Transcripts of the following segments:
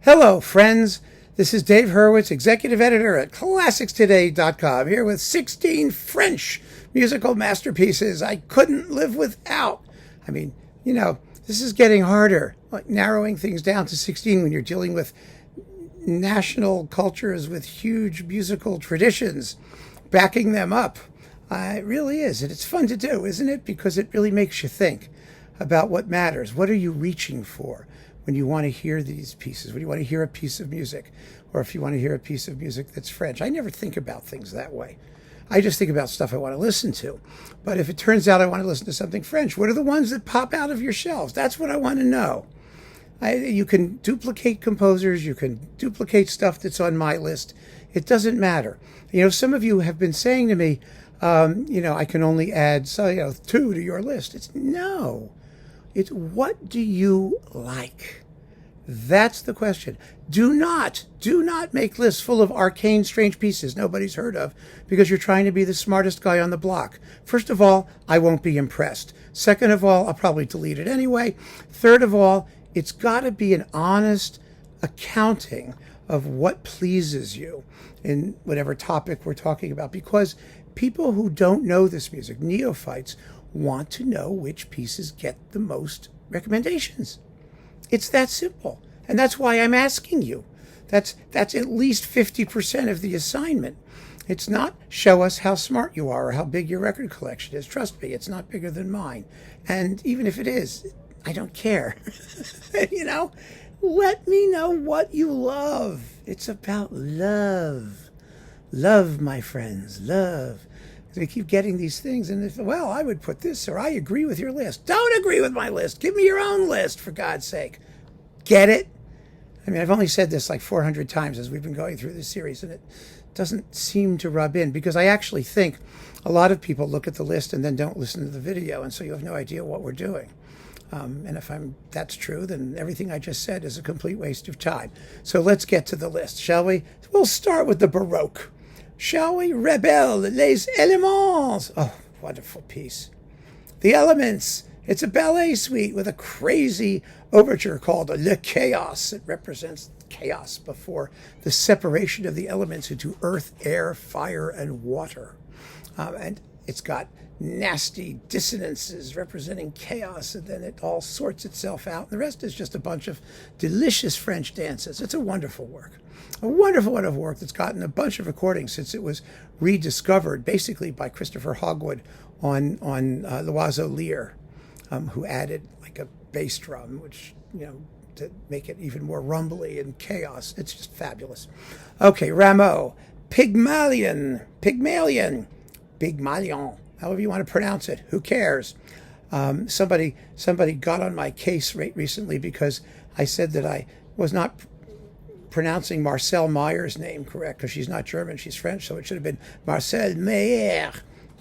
Hello, friends. This is Dave Hurwitz, executive editor at ClassicsToday.com, here with 16 French musical masterpieces I couldn't live without. I mean, this is getting harder, like narrowing things down to 16 when you're dealing with national cultures with huge musical traditions, backing them up. It really is. And it's fun to do, isn't it? Because it really makes you think about what matters. What are you reaching for when you want to hear these pieces, when you want to hear a piece of music, or if you want to hear a piece of music that's French? I never think about things that way. I just think about stuff I want to listen to. But if it turns out I want to listen to something French, what are the ones that pop out of your shelves? That's what I want to know. You can duplicate composers. You can duplicate stuff that's on my list. It doesn't matter. Some of you have been saying to me, I can only add 2 to your list. No. It's what do you like? That's the question. Do not make lists full of arcane, strange pieces nobody's heard of because you're trying to be the smartest guy on the block. First of all, I won't be impressed. Second of all, I'll probably delete it anyway. Third of all, it's got to be an honest accounting of what pleases you in whatever topic we're talking about, because people who don't know this music, neophytes, want to know which pieces get the most recommendations. It's that simple. And that's why I'm asking you. That's at least 50% of the assignment. It's not show us how smart you are or how big your record collection is. Trust me, it's not bigger than mine. And even if it is, I don't care. Let me know what you love. It's about love. Love, my friends, love. We keep getting these things, and I would put this, or I agree with your list. Don't agree with my list. Give me your own list, for God's sake. Get it? I mean, I've only said this like 400 times as we've been going through this series, and it doesn't seem to rub in, because I actually think a lot of people look at the list and then don't listen to the video, and so you have no idea what we're doing. And if that's true, then everything I just said is a complete waste of time. So let's get to the list, shall we? We'll start with the Baroque. Shall we? Ravel, Les Elements. Oh, wonderful piece. The Elements. It's a ballet suite with a crazy overture called Le Chaos. It represents chaos before the separation of the elements into earth, air, fire, and water. And it's got nasty dissonances representing chaos, and then it all sorts itself out. And the rest is just a bunch of delicious French dances. It's a wonderful work. A wonderful work that's gotten a bunch of recordings since it was rediscovered, basically by Christopher Hogwood on L'Oiseau Lyre, who added like a bass drum, which, to make it even more rumbly and chaos. It's just fabulous. Okay, Rameau, Pygmalion, however you want to pronounce it. Who cares? Somebody got on my case recently because I said that I was not pronouncing Marcel Meyer's name correct, because she's not German, she's French, so it should have been Marcel Meyer.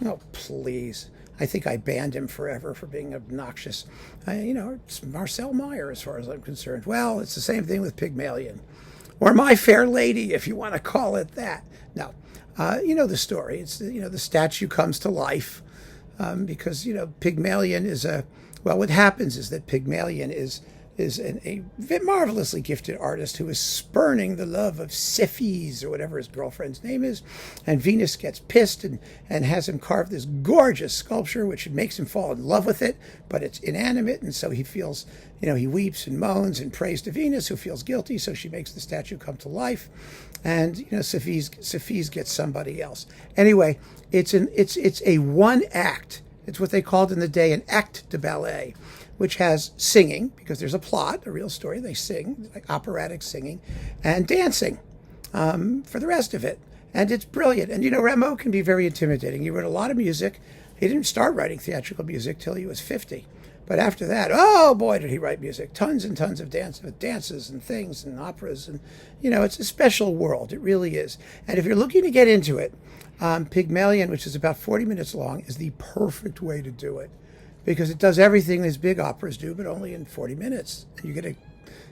Oh, please. I think I banned him forever for being obnoxious. It's Marcel Meyer as far as I'm concerned. Well, it's the same thing with Pygmalion. Or My Fair Lady, if you want to call it that. No. You know the story. It's, the statue comes to life because, Pygmalion is what happens is that Pygmalion is a marvelously gifted artist who is spurning the love of Cephes, or whatever his girlfriend's name is, and Venus gets pissed and has him carve this gorgeous sculpture, which makes him fall in love with it, but it's inanimate, and so he feels, he weeps and moans and prays to Venus, who feels guilty, so she makes the statue come to life, and Cephes gets somebody else. Anyway, it's a one act. It's what they called in the day an acte de ballet, which has singing, because there's a plot, a real story. They sing, like operatic singing, and dancing for the rest of it. And it's brilliant. And, Rameau can be very intimidating. He wrote a lot of music. He didn't start writing theatrical music till he was 50. But after that, oh boy, did he write music. Tons and tons of dances and things and operas. And, it's a special world. It really is. And if you're looking to get into it, Pygmalion, which is about 40 minutes long, is the perfect way to do it, because it does everything these big operas do, but only in 40 minutes. And you get a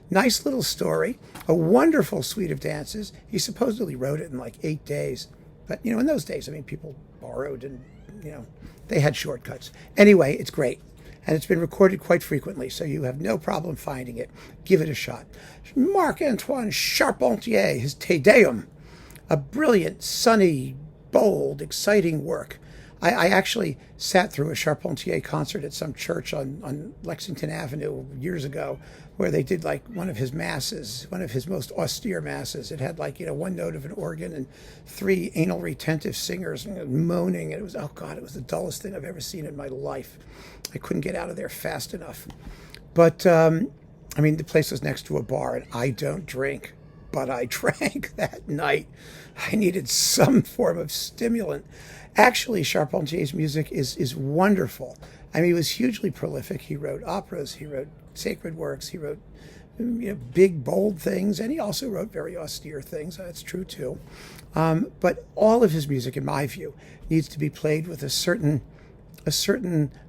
nice little story, a wonderful suite of dances. He supposedly wrote it in like 8 days. But, in those days, people borrowed and, they had shortcuts. Anyway, it's great. and it's been recorded quite frequently, so you have no problem finding it. Give it a shot. Marc-Antoine Charpentier, his Te Deum, a brilliant, sunny, bold, exciting work. I actually sat through a Charpentier concert at some church on Lexington Avenue years ago, where they did like one of his masses, one of his most austere masses. It had like, one note of an organ and 3 anal retentive singers moaning. And it was, oh God, it was the dullest thing I've ever seen in my life. I couldn't get out of there fast enough. But, the place was next to a bar, and I don't drink, but I drank that night. I needed some form of stimulant. Actually, Charpentier's music is wonderful. He was hugely prolific. He wrote operas, he wrote sacred works, he wrote big, bold things, and he also wrote very austere things. That's true, too. But all of his music, in my view, needs to be played with a certain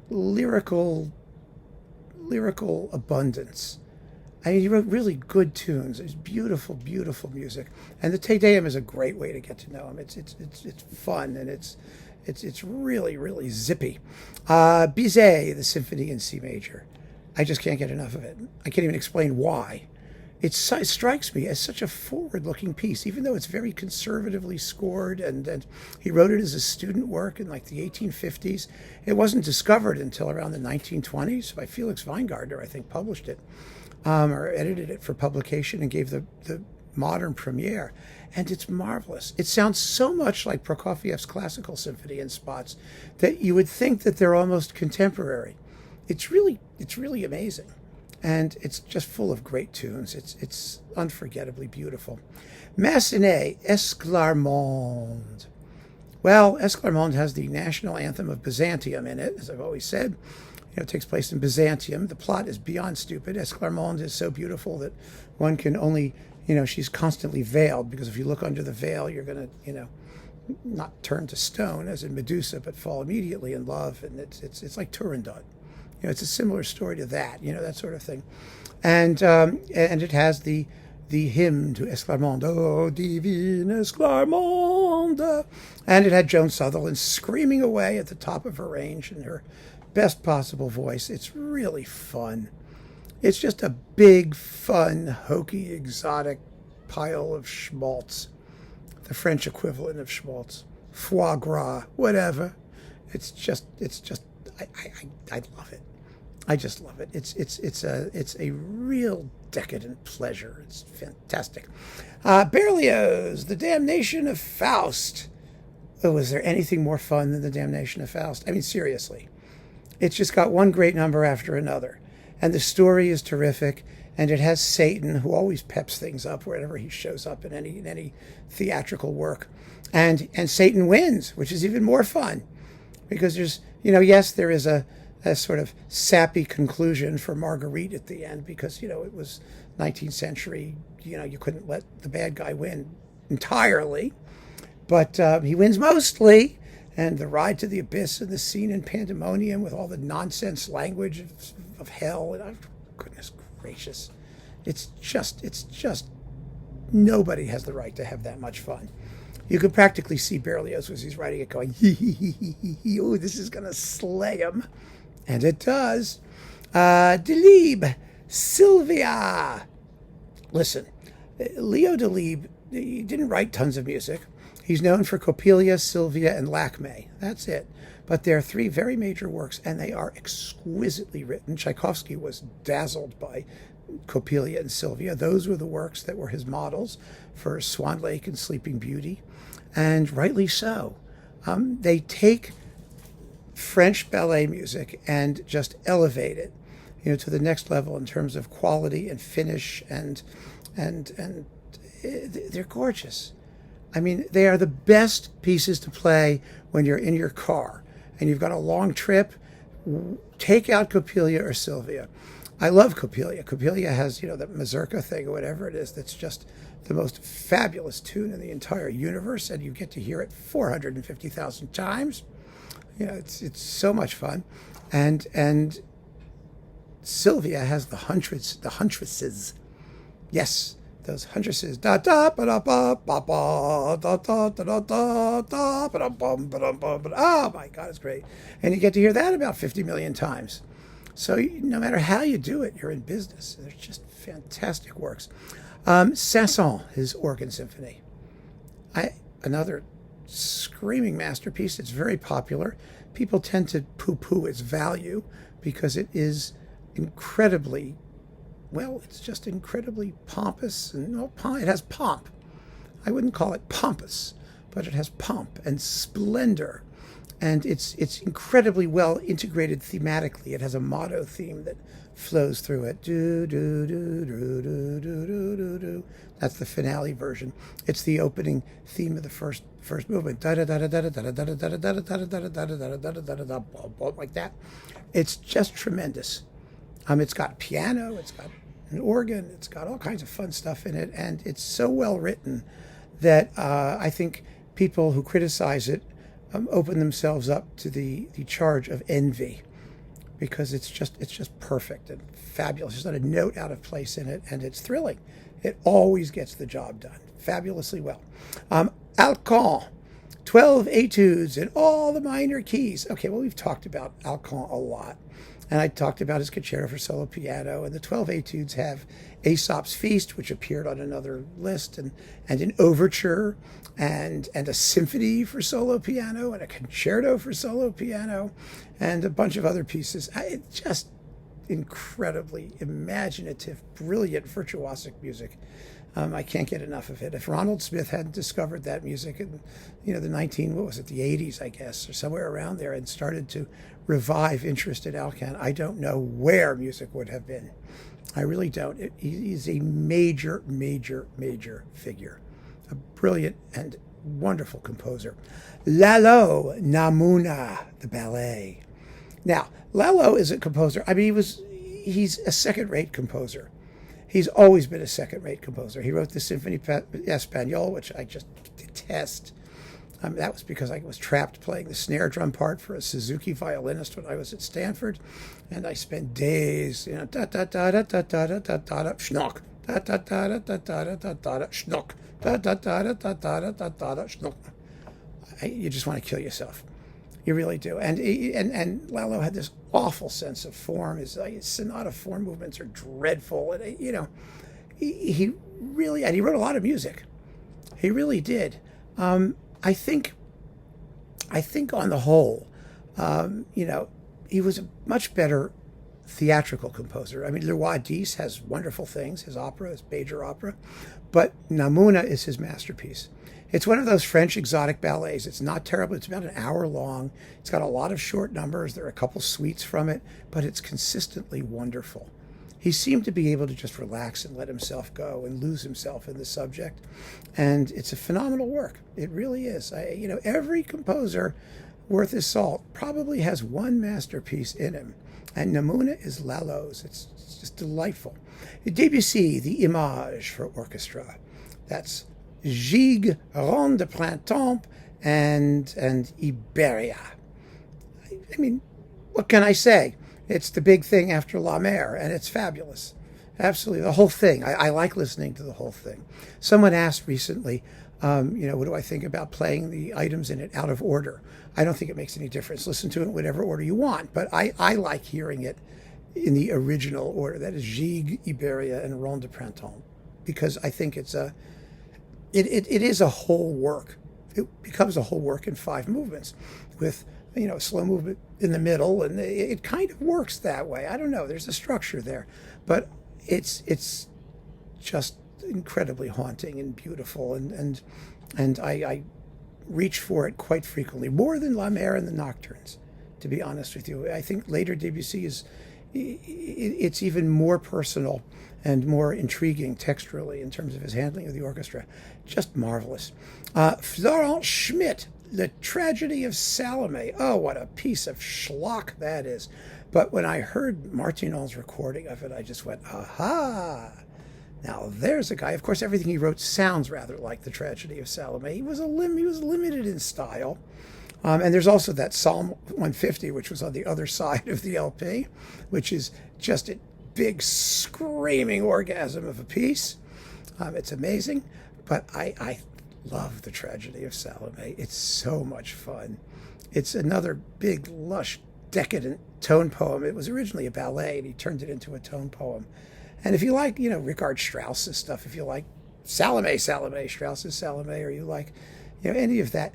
lyrical abundance. He wrote really good tunes. It's beautiful, beautiful music, and the Te Deum is a great way to get to know him. It's fun, and it's really, really zippy. Bizet, the Symphony in C major. I just can't get enough of it. I can't even explain why. It strikes me as such a forward-looking piece, even though it's very conservatively scored, and he wrote it as a student work in like the 1850s. It wasn't discovered until around the 1920s by Felix Weingartner, I think, published it. Or edited it for publication and gave the modern premiere. And it's marvelous. It sounds so much like Prokofiev's classical symphony in spots that you would think that they're almost contemporary. It's really amazing. And it's just full of great tunes. It's unforgettably beautiful. Massenet, Esclarmonde. Well, Esclarmonde has the national anthem of Byzantium in it, as I've always said. It takes place in Byzantium. The plot is beyond stupid. Esclarmonde is so beautiful that one can only, she's constantly veiled, because if you look under the veil, you're going to, not turn to stone, as in Medusa, but fall immediately in love. And it's like Turandot. It's a similar story to that, that sort of thing. And it has the hymn to Esclarmonde, oh, divine Esclarmonde. And it had Joan Sutherland screaming away at the top of her range in her best possible voice. It's really fun. It's just a big, fun, hokey, exotic pile of schmaltz. The French equivalent of schmaltz. Foie gras, whatever. It's just, I love it. I just love it. It's a real decadent pleasure. It's fantastic. Berlioz, The Damnation of Faust. Oh, is there anything more fun than The Damnation of Faust? Seriously. It's just got one great number after another. And the story is terrific. And it has Satan, who always peps things up wherever he shows up in any theatrical work. And Satan wins, which is even more fun. Because there's, yes, there is a sort of sappy conclusion for Marguerite at the end, because, it was 19th century, you couldn't let the bad guy win entirely. But he wins mostly. And the ride to the abyss and the scene in Pandemonium with all the nonsense language of hell. And, oh, goodness gracious. It's just, nobody has the right to have that much fun. You could practically see Berlioz as he's writing it going, oh, this is going to slay him. And it does. Delibes, Sylvia. Listen, Leo Delibes, he didn't write tons of music. He's known for Coppelia, Sylvia, and Lakmé. That's it. But there are 3 very major works, and they are exquisitely written. Tchaikovsky was dazzled by Coppelia and Sylvia. Those were the works that were his models for Swan Lake and Sleeping Beauty, and rightly so. They take French ballet music and just elevate it, to the next level in terms of quality and finish, and they're gorgeous. They are the best pieces to play when you're in your car and you've got a long trip. Take out Coppelia or Sylvia. I love Coppelia. Coppelia has, that mazurka thing or whatever it is that's just the most fabulous tune in the entire universe, and you get to hear it 450,000 times. It's so much fun. And Sylvia has the huntresses. Yes. Those huntresses, da da ba da ba ba ba da da da da da da ba da bum ba da bum. Oh my God, it's great! And you get to hear that about 50 million times. So no matter how you do it, you're in business. They're just fantastic works. Saint-Saëns, his organ symphony. Another screaming masterpiece. It's very popular. People tend to poo-poo its value because it is incredibly, well, it's just incredibly pompous. And it has pomp. I wouldn't call it pompous, but it has pomp and splendor. And it's incredibly well integrated thematically. It has a motto theme that flows through it. Do, do, do, do, do, do, do, do. That's the finale version. It's the opening theme of the first movement. Like that. It's just tremendous. It's got piano, it's got an organ, it's got all kinds of fun stuff in it, and it's so well written that I think people who criticize it open themselves up to the charge of envy, because it's just perfect and fabulous. There's not a note out of place in it, and it's thrilling. It always gets the job done fabulously well. Alkan, 12 etudes in all the minor keys. Okay, well, we've talked about Alkan a lot, and I talked about his concerto for solo piano, and the 12 etudes have Aesop's Feast, which appeared on another list, and an overture, and a symphony for solo piano, and a concerto for solo piano, and a bunch of other pieces. It's just incredibly imaginative, brilliant, virtuosic music. I can't get enough of it. If Ronald Smith hadn't discovered that music in, the the 80s, I guess, or somewhere around there, and started to revive interest in Alkan, I don't know where music would have been. I really don't. He's a major, major, major figure. A brilliant and wonderful composer. Lalo, Namouna, the ballet. Now, Lalo is a composer. I mean, he's a second-rate composer. He's always been a second-rate composer. He wrote the Symphony Espagnole, which I just detest. That was because I was trapped playing the snare drum part for a Suzuki violinist when I was at Stanford, and I spent days, da da da da da da da da da schnock, da da da da da da da da schnock, da da da da da da da da schnock. You just want to kill yourself. You really do. And Lalo had this awful sense of form. His sonata form movements are dreadful. And, he really, and he wrote a lot of music. He really did. I think on the whole, he was a much better theatrical composer. I mean, Le Roi Dix has wonderful things, his opera, his major opera, but Namouna is his masterpiece. It's one of those French exotic ballets. It's not terrible. It's about an hour long. It's got a lot of short numbers. There are a couple suites from it, but it's consistently wonderful. He seemed to be able to just relax and let himself go and lose himself in the subject. And it's a phenomenal work. It really is. Every composer worth his salt probably has one masterpiece in him. And Namouna is Lalo's. It's just delightful. Debussy, the Image for orchestra. That's Gigue, Ronde de Printemps, and Iberia. I mean, what can I say? It's the big thing after La Mer, and it's fabulous. Absolutely, the whole thing. I like listening to the whole thing. Someone asked recently, what do I think about playing the items in it out of order? I don't think it makes any difference. Listen to it in whatever order you want, but I like hearing it in the original order. That is Gigue, Iberia, and Ronde de Printemps, because I think it is a whole work. It becomes a whole work in 5 movements with a slow movement in the middle, and it kind of works that way. I don't know. There's a structure there, but it's just incredibly haunting and beautiful, and I reach for it quite frequently, more than La Mer and the Nocturnes, to be honest with you. I think later Debussy it's even more personal and more intriguing texturally in terms of his handling of the orchestra. Just marvelous. Florent Schmitt, The Tragedy of Salome. Oh, what a piece of schlock that is. But when I heard Martinon's recording of it, I just went, aha! Now there's a guy. Of course, everything he wrote sounds rather like The Tragedy of Salome. He was limited in style. And there's also that Psalm 150, which was on the other side of the LP, which is just a big screaming orgasm of a piece. It's amazing. But I love The Tragedy of Salome. It's so much fun. It's another big, lush, decadent tone poem. It was originally a ballet, and he turned it into a tone poem. And if you like, Richard Strauss's stuff, if you like Salome, Strauss's Salome, or you like, any of that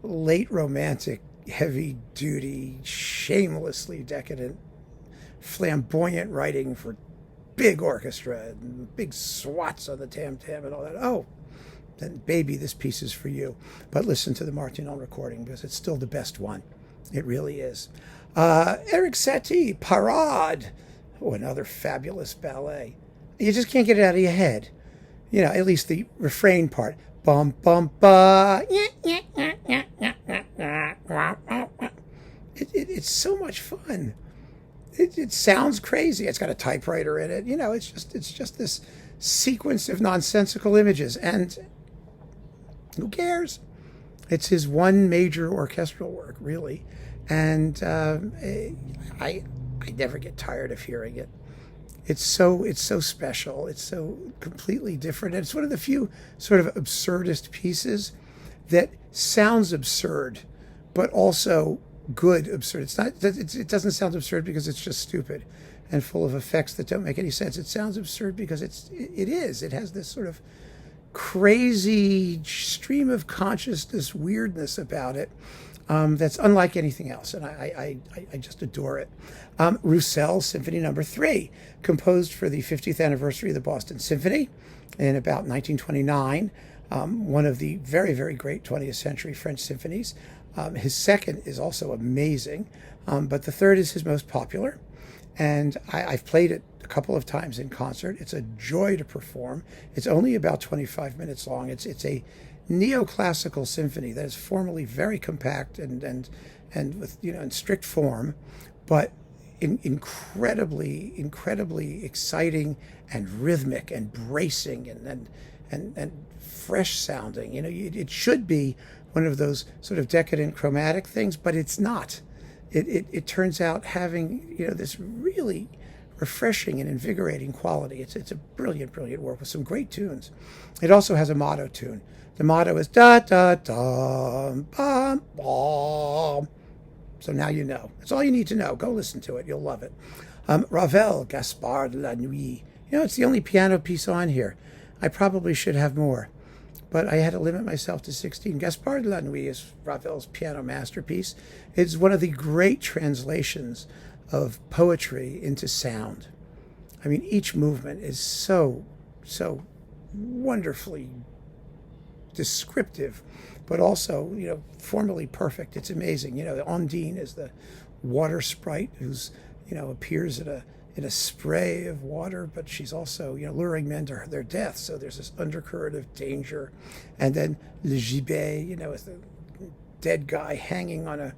late romantic, heavy-duty, shamelessly decadent, flamboyant writing for big orchestra and big swats on the tam-tam and all that, oh, then baby, this piece is for you. But listen to the Martinon recording, because it's still the best one. It really is. Eric Satie, Parade. Oh, another fabulous ballet. You just can't get it out of your head. At least the refrain part. Bum, bum, ba. It's so much fun. It sounds crazy. It's got a typewriter in it. It's just this sequence of nonsensical images. And who cares? It's his one major orchestral work, really. And I never get tired of hearing it. It's so special. It's so completely different. And it's one of the few sort of absurdist pieces that sounds absurd, but also good absurd. It doesn't sound absurd because it's just stupid and full of effects that don't make any sense. It sounds absurd because it has this sort of crazy stream of consciousness weirdness about it. That's unlike anything else, and I just adore it. Roussel, Symphony No. 3, composed for the 50th anniversary of the Boston Symphony in about 1929, one of the very, very great 20th century French symphonies. His second is also amazing, but the third is his most popular, and I've played it a couple of times in concert. It's a joy to perform. It's only about 25 minutes long. It's a neoclassical symphony that is formally very compact and with in strict form, but incredibly exciting and rhythmic and bracing and fresh sounding. It should be one of those sort of decadent chromatic things, but it's not. It turns out having this really refreshing and invigorating quality. It's a brilliant work with some great tunes. It also has a motto tune. The motto is da da da bum bum. So now you know. That's all you need to know. Go listen to it. You'll love it. Ravel, Gaspard, La Nuit. It's the only piano piece on here. I probably should have more, but I had to limit myself to 16. Gaspard, La Nuit is Ravel's piano masterpiece. It's one of the great translations of poetry into sound. I mean, each movement is so wonderfully descriptive, but also, formally perfect. It's amazing. The Ondine is the water sprite who's, appears in a spray of water, but she's also, luring men to their death. So there's this undercurrent of danger. And then Le Gibet, is the dead guy hanging on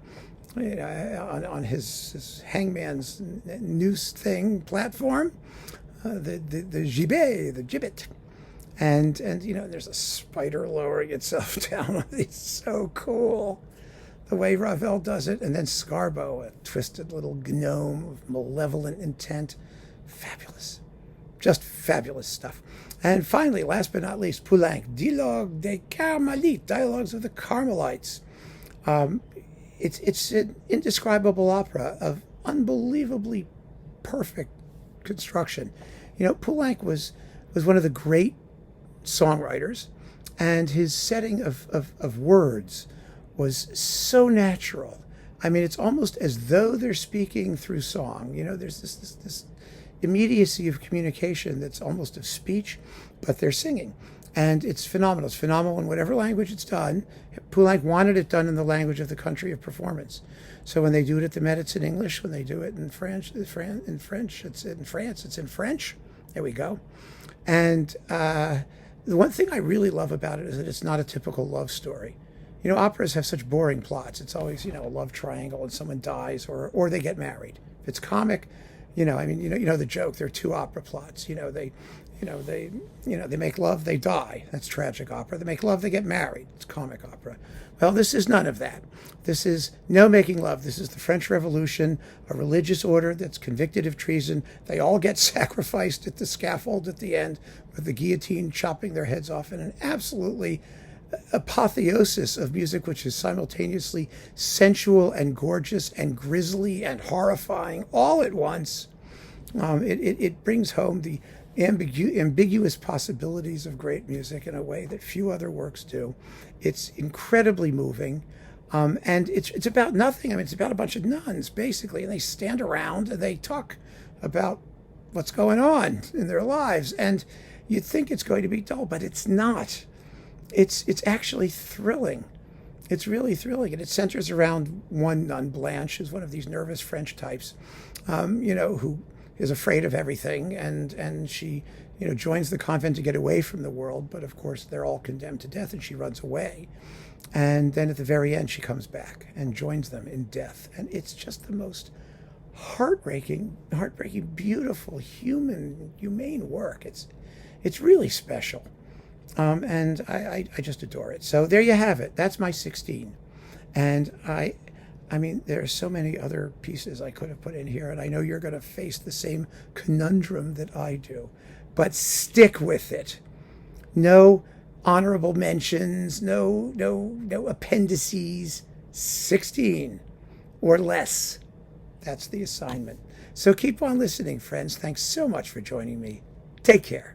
on his hangman's noose thing platform, the gibet, the gibbet. And there's a spider lowering itself down. It's so cool, the way Ravel does it. And then Scarbo, a twisted little gnome of malevolent intent. Fabulous. Just fabulous stuff. And finally, last but not least, Poulenc, Dialogues des Carmelites, Dialogues of the Carmelites. It's an indescribable opera of unbelievably perfect construction. Poulenc was one of the great songwriters, and his setting of words was so natural. I mean, it's almost as though they're speaking through song. There's this immediacy of communication that's almost of speech, but they're singing. And it's phenomenal. It's phenomenal in whatever language it's done. Poulenc wanted it done in the language of the country of performance. So when they do it at the Met, it's in English. When they do it in French, it's in France, it's in French. There we go. And the one thing I really love about it is that it's not a typical love story. Operas have such boring plots. It's always, a love triangle and someone dies or they get married. If it's comic, the joke. There are two opera plots. They make love, they die. That's tragic opera. They make love, they get married. It's comic opera. Well, this is none of that. This is no making love. This is the French Revolution, a religious order that's convicted of treason. They all get sacrificed at the scaffold at the end with the guillotine chopping their heads off in an absolutely apotheosis of music which is simultaneously sensual and gorgeous and grisly and horrifying all at once. It brings home the ambiguous possibilities of great music in a way that few other works do. It's incredibly moving. And it's about nothing. I mean, it's about a bunch of nuns, basically, and they stand around and they talk about what's going on in their lives. And you'd think it's going to be dull, but it's not. It's actually thrilling. It's really thrilling, and it centers around one nun, Blanche, who's one of these nervous French types, who is afraid of everything, and she, joins the convent to get away from the world, but of course they're all condemned to death, and she runs away. And then at the very end, she comes back and joins them in death, and it's just the most heartbreaking, beautiful, humane work. It's really special. And I just adore it. So there you have it. That's my 16. And I mean, there are so many other pieces I could have put in here, and I know you're going to face the same conundrum that I do. But stick with it. No honorable mentions, no appendices. 16 or less. That's the assignment. So keep on listening, friends. Thanks so much for joining me. Take care.